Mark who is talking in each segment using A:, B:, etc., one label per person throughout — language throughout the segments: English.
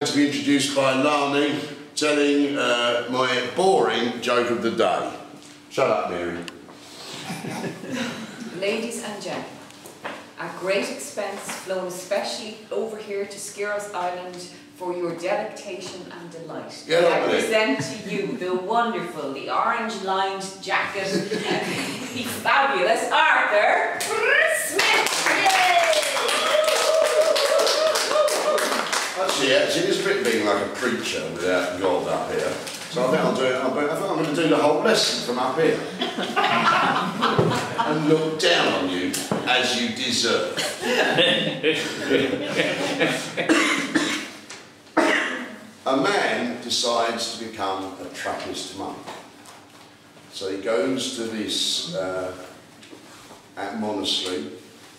A: To be introduced by Lani telling my boring joke of the day. Shut up, Mary.
B: Ladies and gentlemen, at great expense flown especially over here to Skiros Island for your delectation and delight. I present to you the wonderful, the orange-lined jacket, the fabulous Arthur Smith!
A: Actually, it's a bit being like a preacher without God up here. So I think I'm going to do the whole lesson from up here. And look down on you as you deserve. A man decides to become a Trappist monk. So he goes to this monastery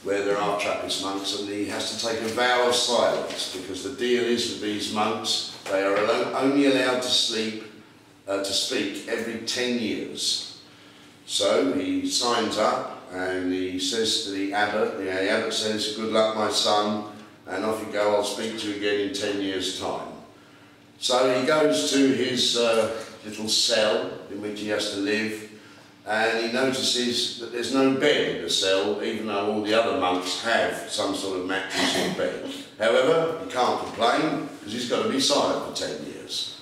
A: where there are Trappist monks, and he has to take a vow of silence, because the deal is with these monks, they are only allowed to speak every 10 years. So he signs up and he says to the abbot, the abbot says, "Good luck, my son, and off you go, I'll speak to you again in 10 years' time." So he goes to his little cell in which he has to live, and he notices that there's no bed in the cell, even though all the other monks have some sort of mattress or bed. However, he can't complain, because he's got to be silent for 10 years.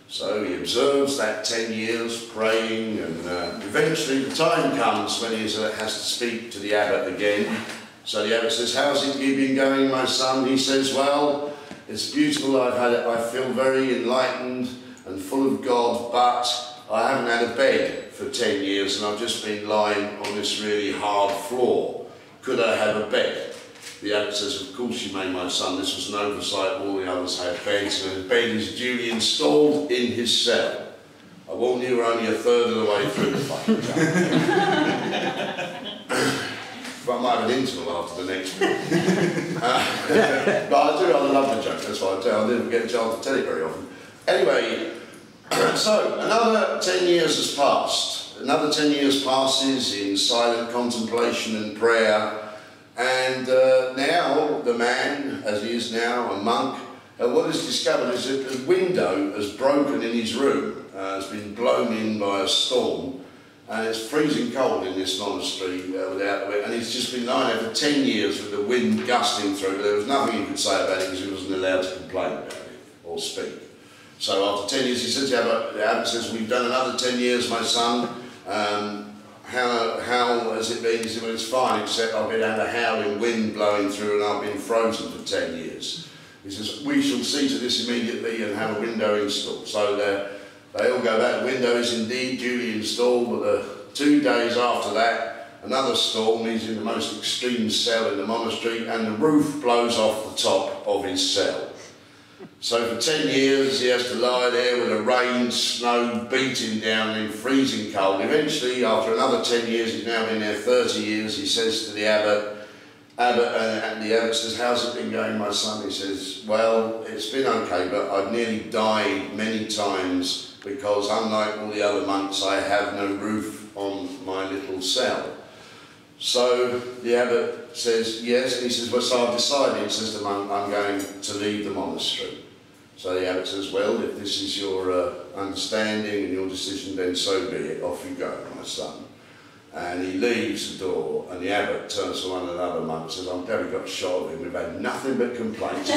A: So he observes that 10 years, praying, and eventually the time comes when he has to speak to the abbot again. So the abbot says, "How's it been going, my son?" He says, "Well, it's beautiful, I feel very enlightened and full of God, but I haven't had a bed for 10 years and I've just been lying on this really hard floor. Could I have a bed?" The abbot says, "Of course you may, my son. This was an oversight. All the others had beds, and the bed is duly installed in his cell." I warn you, we're only a third of the way through the fucking joke. But I might have an interval after the next one. But I do rather love the joke, that's why I didn't get a chance to tell it very often. Anyway, so another 10 years has passed. Another 10 years passes in silent contemplation and prayer. And now the man, as he is now, a monk, what is discovered is that the window has broken in his room, has been blown in by a storm, and it's freezing cold in this monastery and he's just been lying there for 10 years with the wind gusting through, but there was nothing he could say about it because he wasn't allowed to complain about it or speak. So after 10 years he says, the abbot says, "We've done another 10 years, my son. How has it been?" He said, "Well, it's fine, except I've been had a howling wind blowing through and I've been frozen for 10 years. He says, "We shall see to this immediately and have a window installed." So they all go back. The window is indeed duly installed, but 2 days after that, another storm. He's in the most extreme cell in the monastery, and the roof blows off the top of his cell. So for 10 years he has to lie there with the rain, snow beating down in freezing cold. Eventually, after another 10 years, he's now been there 30 years, he says to the abbot, and the abbot says, "How's it been going, my son?" He says, "Well, it's been okay, but I've nearly died many times because, unlike all the other monks, I have no roof on my little cell." So the abbot says, "Yes," and he says, "Well, so I've decided," he says to the monk, "I'm going to leave the monastery." So the abbot says, "Well, if this is your understanding and your decision, then so be it. Off you go, my son." And he leaves the door, and the abbot turns to one of the other monks and says, "I'm glad we got a shot of him. We've had nothing but complaints."